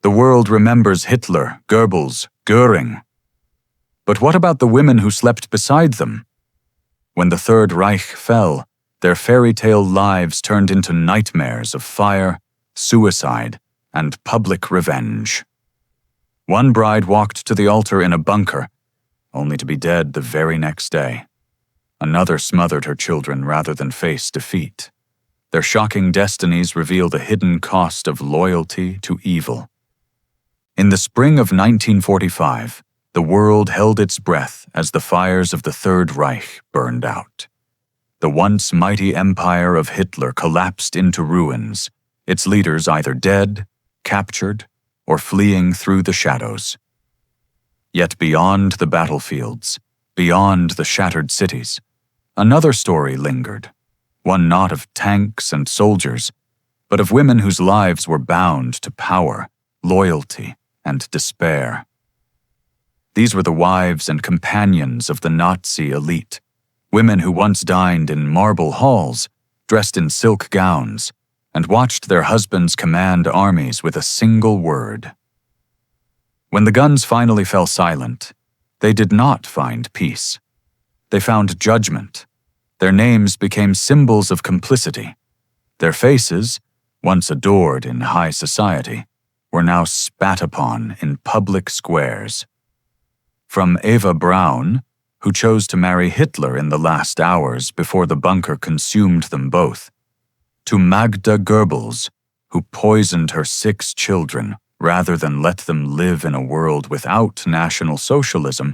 The world remembers Hitler, Goebbels, Göring. But what about the women who slept beside them? When the Third Reich fell, their fairy tale lives turned into nightmares of fire, suicide, and public revenge. One bride walked to the altar in a bunker, only to be dead the very next day. Another smothered her children rather than face defeat. Their shocking destinies reveal the hidden cost of loyalty to evil. In the spring of 1945, the world held its breath as the fires of the Third Reich burned out. The once mighty empire of Hitler collapsed into ruins, its leaders either dead, captured, or fleeing through the shadows. Yet beyond the battlefields, beyond the shattered cities, another story lingered, one not of tanks and soldiers, but of women whose lives were bound to power, loyalty, and despair. These were the wives and companions of the Nazi elite, women who once dined in marble halls, dressed in silk gowns, and watched their husbands command armies with a single word. When the guns finally fell silent, they did not find peace. They found judgment. Their names became symbols of complicity. Their faces, once adored in high society, were now spat upon in public squares. From Eva Braun, who chose to marry Hitler in the last hours before the bunker consumed them both, to Magda Goebbels, who poisoned her 6 children rather than let them live in a world without National Socialism,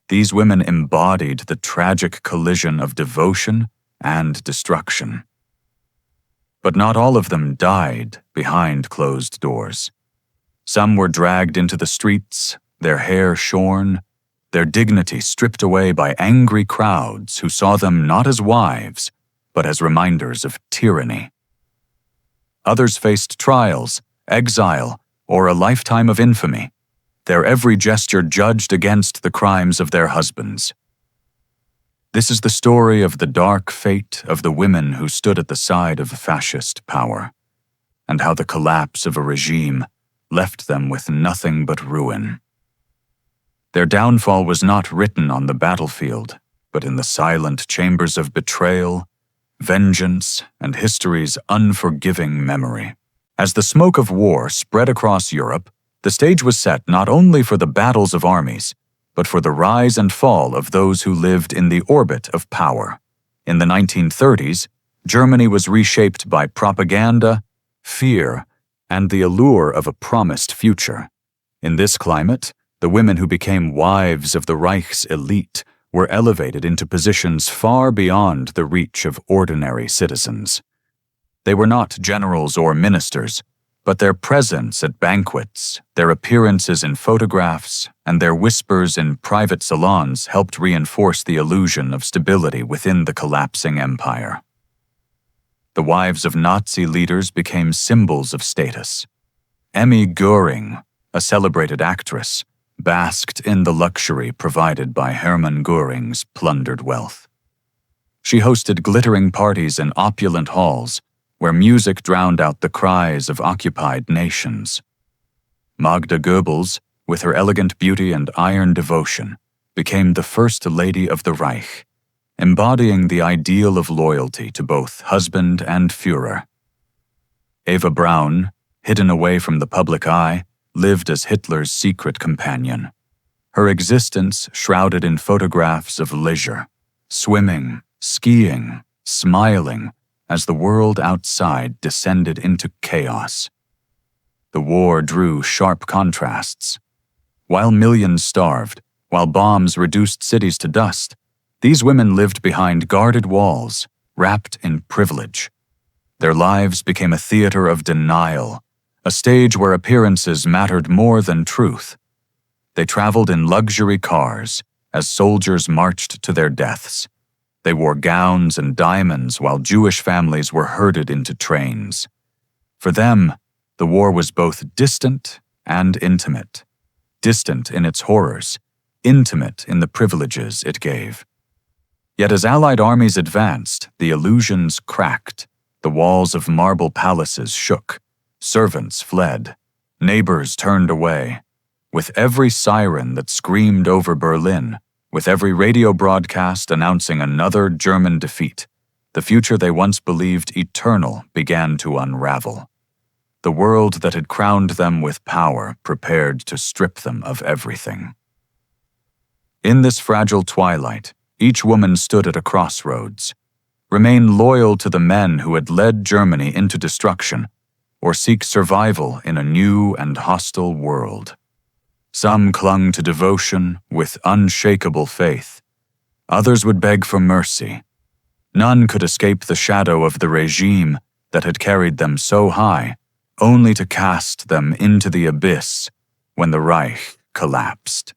these women embodied the tragic collision of devotion and destruction. But not all of them died behind closed doors. Some were dragged into the streets, their hair shorn, their dignity stripped away by angry crowds who saw them not as wives, but as reminders of tyranny. Others faced trials, exile, or a lifetime of infamy, their every gesture judged against the crimes of their husbands. This is the story of the dark fate of the women who stood at the side of fascist power, and how the collapse of a regime left them with nothing but ruin. Their downfall was not written on the battlefield, but in the silent chambers of betrayal, vengeance, and history's unforgiving memory. As the smoke of war spread across Europe, the stage was set not only for the battles of armies, but for the rise and fall of those who lived in the orbit of power. In the 1930s, Germany was reshaped by propaganda, fear, and the allure of a promised future. In this climate, the women who became wives of the Reich's elite were elevated into positions far beyond the reach of ordinary citizens. They were not generals or ministers, but their presence at banquets, their appearances in photographs, and their whispers in private salons helped reinforce the illusion of stability within the collapsing empire. The wives of Nazi leaders became symbols of status. Eva Göring, a celebrated actress, basked in the luxury provided by Hermann Göring's plundered wealth. She hosted glittering parties in opulent halls, where music drowned out the cries of occupied nations. Magda Goebbels, with her elegant beauty and iron devotion, became the First Lady of the Reich, embodying the ideal of loyalty to both husband and Führer. Eva Braun, hidden away from the public eye, lived as Hitler's secret companion. Her existence shrouded in photographs of leisure, swimming, skiing, smiling, as the world outside descended into chaos. The war drew sharp contrasts. While millions starved, while bombs reduced cities to dust, these women lived behind guarded walls, wrapped in privilege. Their lives became a theater of denial, a stage where appearances mattered more than truth. They traveled in luxury cars as soldiers marched to their deaths. They wore gowns and diamonds while Jewish families were herded into trains. For them, the war was both distant and intimate. Distant in its horrors, intimate in the privileges it gave. Yet as Allied armies advanced, the illusions cracked, the walls of marble palaces shook, servants fled, Neighbors turned away. With every siren that screamed over Berlin, with every radio broadcast announcing another German defeat, the future they once believed eternal began to unravel. The world that had crowned them with power prepared to strip them of everything. In this fragile twilight, each woman stood at a crossroads. Remain loyal to the men who had led Germany into destruction, or seek survival in a new and hostile world. Some clung to devotion with unshakable faith. Others would beg for mercy. None could escape the shadow of the regime that had carried them so high, only to cast them into the abyss when the Reich collapsed.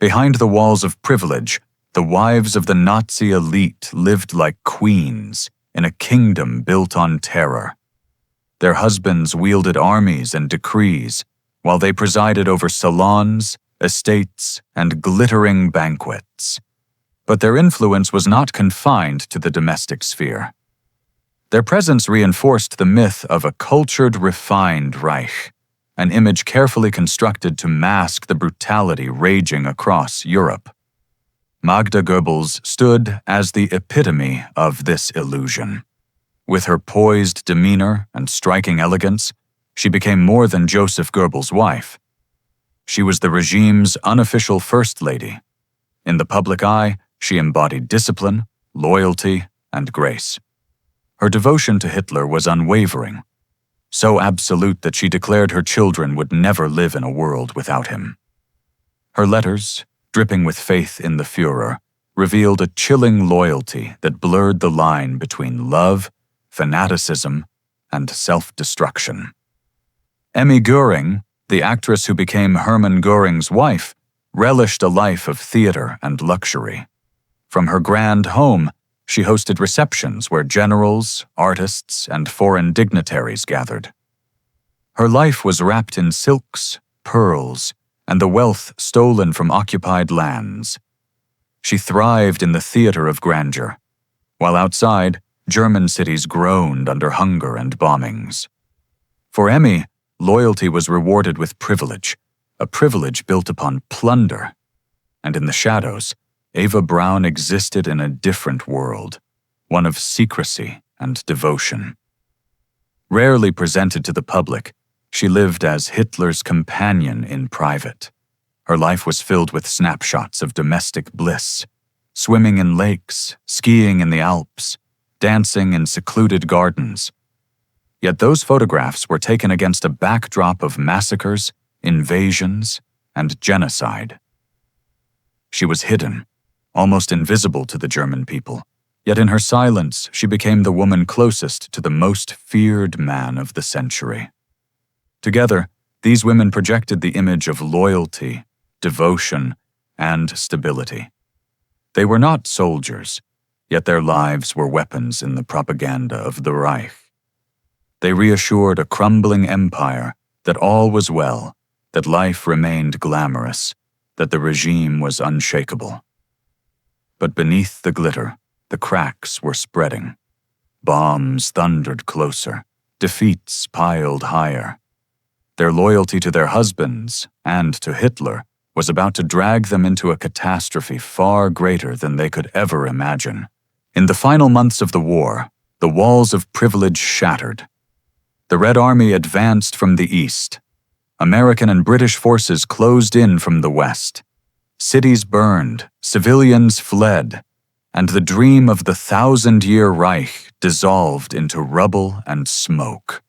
Behind the walls of privilege, the wives of the Nazi elite lived like queens in a kingdom built on terror. Their husbands wielded armies and decrees, while they presided over salons, estates, and glittering banquets. But their influence was not confined to the domestic sphere. Their presence reinforced the myth of a cultured, refined Reich, an image carefully constructed to mask the brutality raging across Europe. Magda Goebbels stood as the epitome of this illusion. With her poised demeanor and striking elegance, she became more than Joseph Goebbels' wife. She was the regime's unofficial first lady. In the public eye, she embodied discipline, loyalty, and grace. Her devotion to Hitler was unwavering, so absolute that she declared her children would never live in a world without him. Her letters, dripping with faith in the Führer, revealed a chilling loyalty that blurred the line between love, fanaticism, and self-destruction. Eva Göring, the actress who became Hermann Göring's wife, relished a life of theater and luxury. From her grand home, she hosted receptions where generals, artists, and foreign dignitaries gathered. Her life was wrapped in silks, pearls, and the wealth stolen from occupied lands. She thrived in the theater of grandeur, while outside, German cities groaned under hunger and bombings. For Emmy, loyalty was rewarded with privilege, a privilege built upon plunder. And in the shadows, Eva Braun existed in a different world, one of secrecy and devotion. Rarely presented to the public, she lived as Hitler's companion in private. Her life was filled with snapshots of domestic bliss, swimming in lakes, skiing in the Alps, dancing in secluded gardens. Yet those photographs were taken against a backdrop of massacres, invasions, and genocide. She was hidden, almost invisible to the German people, yet in her silence she became the woman closest to the most feared man of the century. Together, these women projected the image of loyalty, devotion, and stability. They were not soldiers, yet their lives were weapons in the propaganda of the Reich. They reassured a crumbling empire that all was well, that life remained glamorous, that the regime was unshakable. But beneath the glitter, the cracks were spreading. Bombs thundered closer, defeats piled higher. Their loyalty to their husbands and to Hitler was about to drag them into a catastrophe far greater than they could ever imagine. In the final months of the war, the walls of privilege shattered. The Red Army advanced from the east. American and British forces closed in from the west. Cities burned, civilians fled, and the dream of the 1,000-year Reich dissolved into rubble and smoke.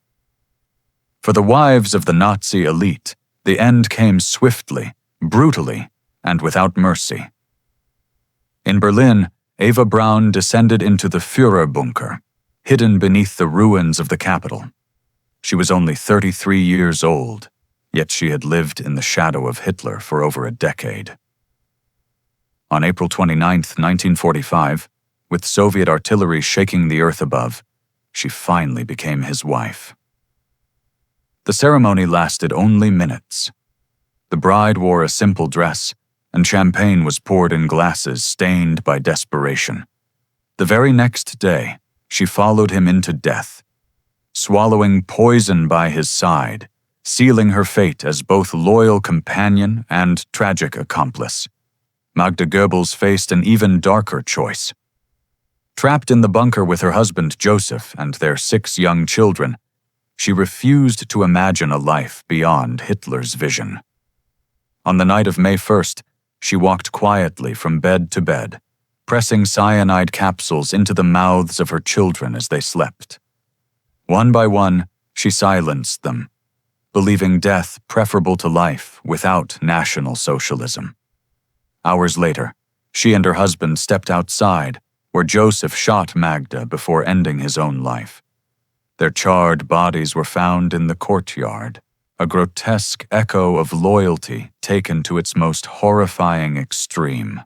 For the wives of the Nazi elite, the end came swiftly, brutally, and without mercy. In Berlin, Eva Braun descended into the Führer bunker, hidden beneath the ruins of the capital. She was only 33 years old, yet she had lived in the shadow of Hitler for over a decade. On April 29, 1945, with Soviet artillery shaking the earth above, she finally became his wife. The ceremony lasted only minutes. The bride wore a simple dress, and champagne was poured in glasses stained by desperation. The very next day, she followed him into death, swallowing poison by his side, sealing her fate as both loyal companion and tragic accomplice. Magda Goebbels faced an even darker choice. Trapped in the bunker with her husband Joseph and their 6 young children, she refused to imagine a life beyond Hitler's vision. On the night of May 1st, she walked quietly from bed to bed, pressing cyanide capsules into the mouths of her children as they slept. One by one, she silenced them, believing death preferable to life without National Socialism. Hours later, she and her husband stepped outside, where Joseph shot Magda before ending his own life. Their charred bodies were found in the courtyard, a grotesque echo of loyalty taken to its most horrifying extreme.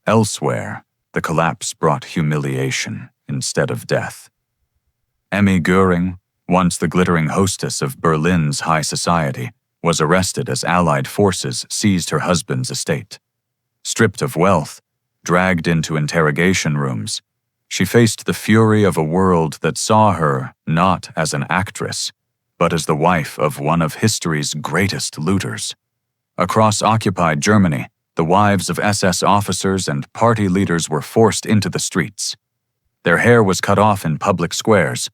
Elsewhere, the collapse brought humiliation instead of death. Eva Göring, once the glittering hostess of Berlin's high society, was arrested as Allied forces seized her husband's estate. Stripped of wealth, dragged into interrogation rooms, she faced the fury of a world that saw her not as an actress, but as the wife of one of history's greatest looters. Across occupied Germany, the wives of SS officers and party leaders were forced into the streets. Their hair was cut off in public squares.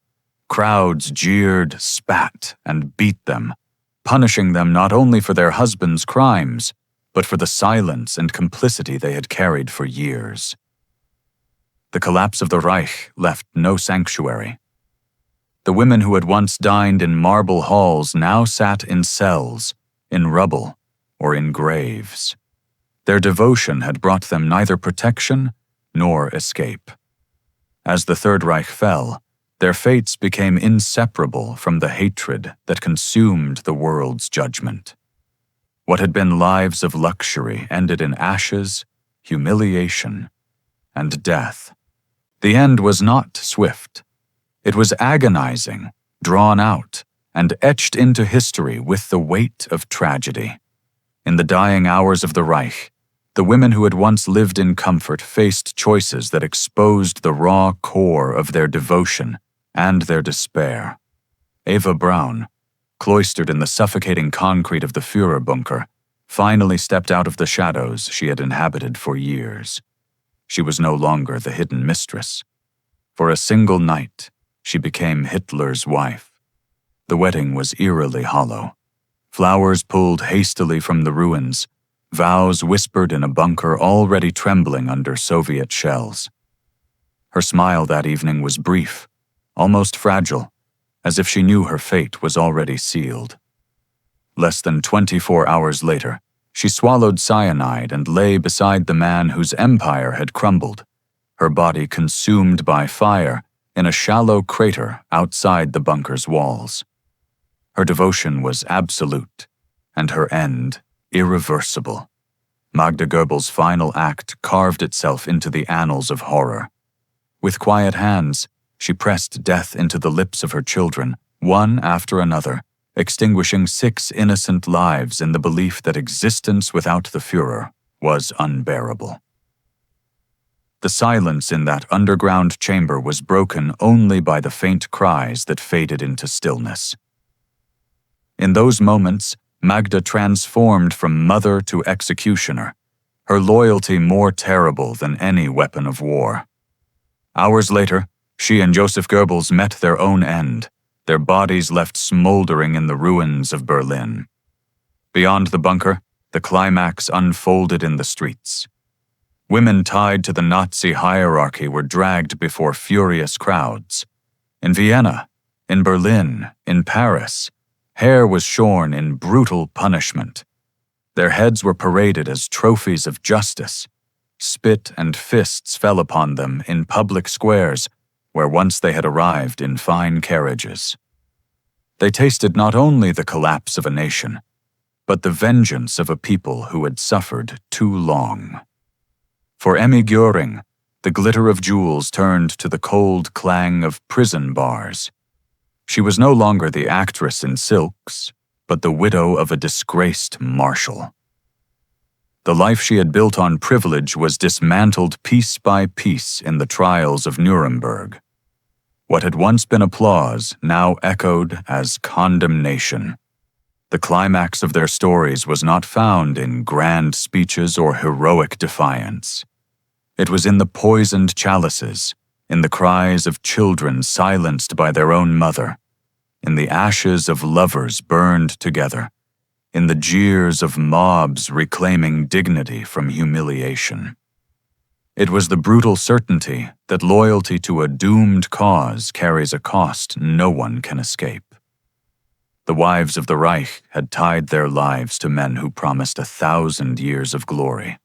Crowds jeered, spat, and beat them, punishing them not only for their husbands' crimes, but for the silence and complicity they had carried for years. The collapse of the Reich left no sanctuary. The women who had once dined in marble halls now sat in cells, in rubble, or in graves. Their devotion had brought them neither protection nor escape. As the Third Reich fell, their fates became inseparable from the hatred that consumed the world's judgment. What had been lives of luxury ended in ashes, humiliation, and death. The end was not swift. It was agonizing, drawn out, and etched into history with the weight of tragedy. In the dying hours of the Reich, the women who had once lived in comfort faced choices that exposed the raw core of their devotion and their despair. Eva Braun, cloistered in the suffocating concrete of the Führer bunker, finally stepped out of the shadows she had inhabited for years. She was no longer the hidden mistress. For a single night, she became Hitler's wife. The wedding was eerily hollow. Flowers pulled hastily from the ruins, vows whispered in a bunker already trembling under Soviet shells. Her smile that evening was brief, almost fragile, as if she knew her fate was already sealed. Less than 24 hours later, she swallowed cyanide and lay beside the man whose empire had crumbled, her body consumed by fire in a shallow crater outside the bunker's walls. Her devotion was absolute, and her end irreversible. Magda Goebbels' final act carved itself into the annals of horror. With quiet hands, she pressed death into the lips of her children, one after another, extinguishing 6 innocent lives in the belief that existence without the Führer was unbearable. The silence in that underground chamber was broken only by the faint cries that faded into stillness. In those moments, Magda transformed from mother to executioner, her loyalty more terrible than any weapon of war. Hours later, she and Joseph Goebbels met their own end, their bodies left smoldering in the ruins of Berlin. Beyond the bunker, the climax unfolded in the streets. Women tied to the Nazi hierarchy were dragged before furious crowds. In Vienna, in Berlin, in Paris, hair was shorn in brutal punishment. Their heads were paraded as trophies of justice. Spit and fists fell upon them in public squares, where once they had arrived in fine carriages. They tasted not only the collapse of a nation, but the vengeance of a people who had suffered too long. For Eva Göring, the glitter of jewels turned to the cold clang of prison bars. She was no longer the actress in silks, but the widow of a disgraced marshal. The life she had built on privilege was dismantled piece by piece in the trials of Nuremberg. What had once been applause now echoed as condemnation. The climax of their stories was not found in grand speeches or heroic defiance. It was in the poisoned chalices, in the cries of children silenced by their own mother, in the ashes of lovers burned together, in the jeers of mobs reclaiming dignity from humiliation. It was the brutal certainty that loyalty to a doomed cause carries a cost no one can escape. The wives of the Reich had tied their lives to men who promised 1,000 years of glory.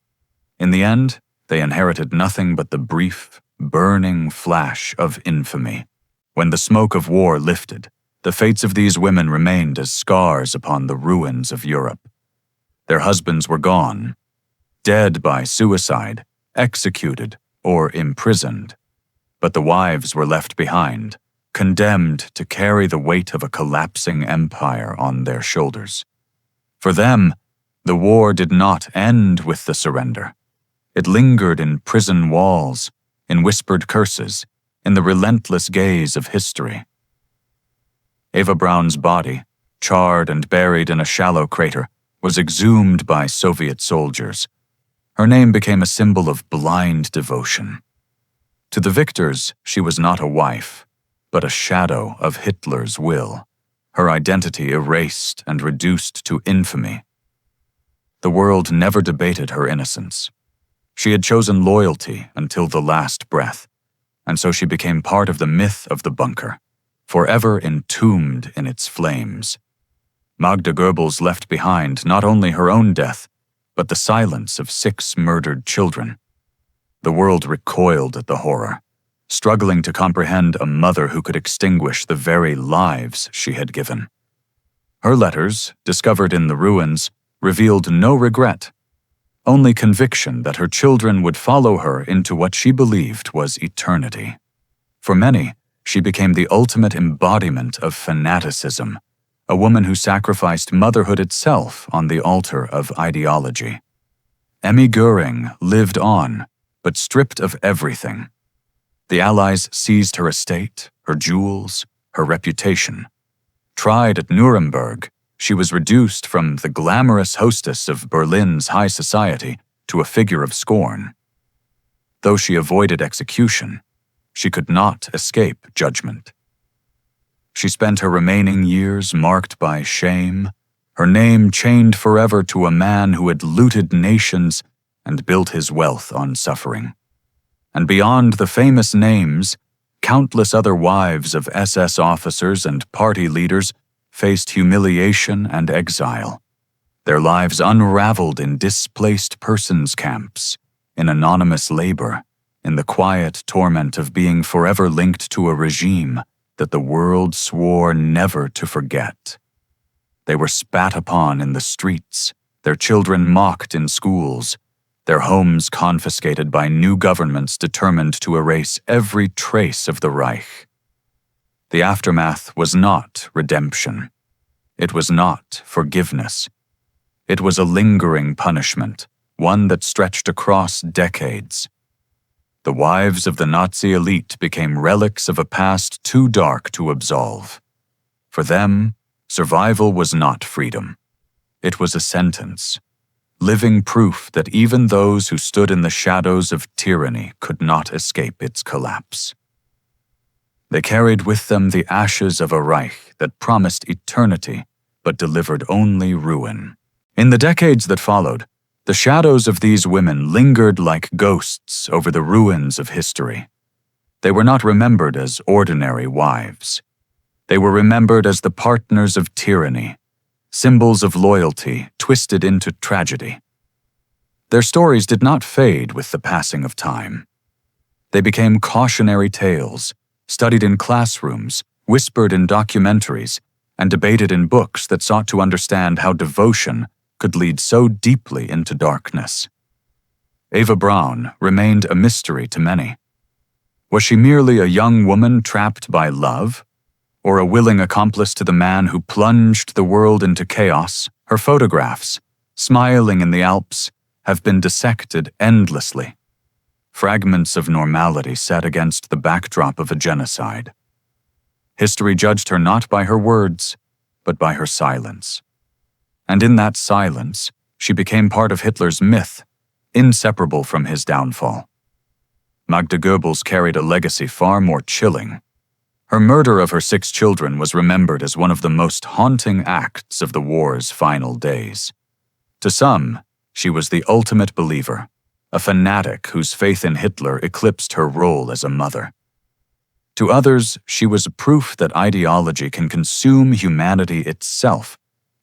In the end, they inherited nothing but the brief, burning flash of infamy. When the smoke of war lifted, the fates of these women remained as scars upon the ruins of Europe. Their husbands were gone, dead by suicide, executed, or imprisoned. But the wives were left behind, condemned to carry the weight of a collapsing empire on their shoulders. For them, the war did not end with the surrender. It lingered in prison walls, in whispered curses, in the relentless gaze of history. Eva Braun's body, charred and buried in a shallow crater, was exhumed by Soviet soldiers. Her name became a symbol of blind devotion. To the victors, she was not a wife, but a shadow of Hitler's will, her identity erased and reduced to infamy. The world never debated her innocence. She had chosen loyalty until the last breath, and so she became part of the myth of the bunker, forever entombed in its flames. Magda Goebbels left behind not only her own death, but the silence of 6 murdered children. The world recoiled at the horror, struggling to comprehend a mother who could extinguish the very lives she had given. Her letters, discovered in the ruins, revealed no regret, only conviction that her children would follow her into what she believed was eternity. For many, she became the ultimate embodiment of fanaticism, a woman who sacrificed motherhood itself on the altar of ideology. Göring lived on, but stripped of everything. The Allies seized her estate, her jewels, her reputation. Tried at Nuremberg, she was reduced from the glamorous hostess of Berlin's high society to a figure of scorn. Though she avoided execution, she could not escape judgment. She spent her remaining years marked by shame, her name chained forever to a man who had looted nations and built his wealth on suffering. And beyond the famous names, countless other wives of SS officers and party leaders faced humiliation and exile, their lives unraveled in displaced persons camps, in anonymous labor, in the quiet torment of being forever linked to a regime that the world swore never to forget. They were spat upon in the streets, their children mocked in schools, their homes confiscated by new governments determined to erase every trace of the Reich. The aftermath was not redemption. It was not forgiveness. It was a lingering punishment, one that stretched across decades. The wives of the Nazi elite became relics of a past too dark to absolve. For them, survival was not freedom. It was a sentence, living proof that even those who stood in the shadows of tyranny could not escape its collapse. They carried with them the ashes of a Reich that promised eternity but delivered only ruin. In the decades that followed, the shadows of these women lingered like ghosts over the ruins of history. They were not remembered as ordinary wives. They were remembered as the partners of tyranny, symbols of loyalty twisted into tragedy. Their stories did not fade with the passing of time. They became cautionary tales, studied in classrooms, whispered in documentaries, and debated in books that sought to understand how devotion could lead so deeply into darkness. Eva Braun remained a mystery to many. Was she merely a young woman trapped by love, or a willing accomplice to the man who plunged the world into chaos? Her photographs, smiling in the Alps, have been dissected endlessly. Fragments of normality set against the backdrop of a genocide. History judged her not by her words, but by her silence. And in that silence, she became part of Hitler's myth, inseparable from his downfall. Magda Goebbels carried a legacy far more chilling. Her murder of her 6 children was remembered as one of the most haunting acts of the war's final days. To some, she was the ultimate believer, a fanatic whose faith in Hitler eclipsed her role as a mother. To others, she was proof that ideology can consume humanity itself,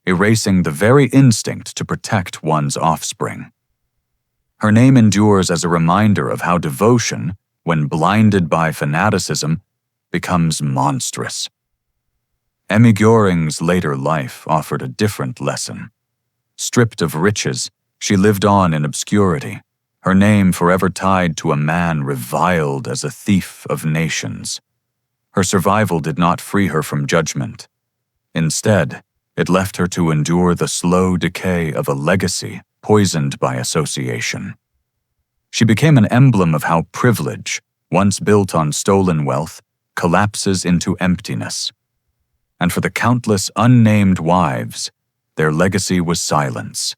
erasing the very instinct to protect one's offspring. Her name endures as a reminder of how devotion, when blinded by fanaticism, becomes monstrous. Eva Göring's later life offered a different lesson. Stripped of riches, she lived on in obscurity, her name forever tied to a man reviled as a thief of nations. Her survival did not free her from judgment. Instead, it left her to endure the slow decay of a legacy poisoned by association. She became an emblem of how privilege, once built on stolen wealth, collapses into emptiness. And for the countless unnamed wives, their legacy was silence.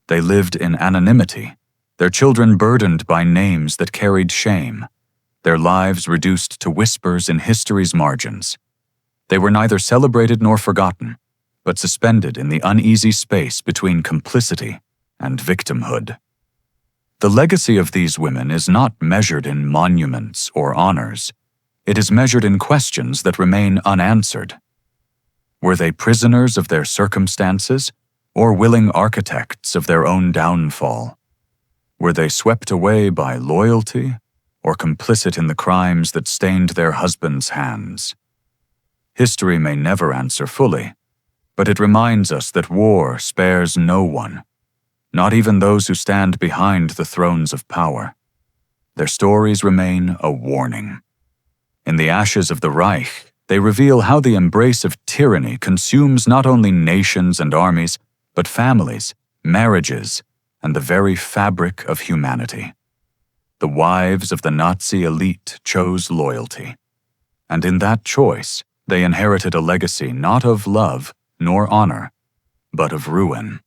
They lived in anonymity, their children burdened by names that carried shame, their lives reduced to whispers in history's margins. They were neither celebrated nor forgotten, but suspended in the uneasy space between complicity and victimhood. The legacy of these women is not measured in monuments or honors. It is measured in questions that remain unanswered. Were they prisoners of their circumstances, or willing architects of their own downfall? Were they swept away by loyalty, or complicit in the crimes that stained their husbands' hands? History may never answer fully, but it reminds us that war spares no one, not even those who stand behind the thrones of power. Their stories remain a warning. In the ashes of the Reich, they reveal how the embrace of tyranny consumes not only nations and armies, but families, marriages, and the very fabric of humanity. The wives of the Nazi elite chose loyalty, and in that choice, they inherited a legacy not of love nor honor, but of ruin.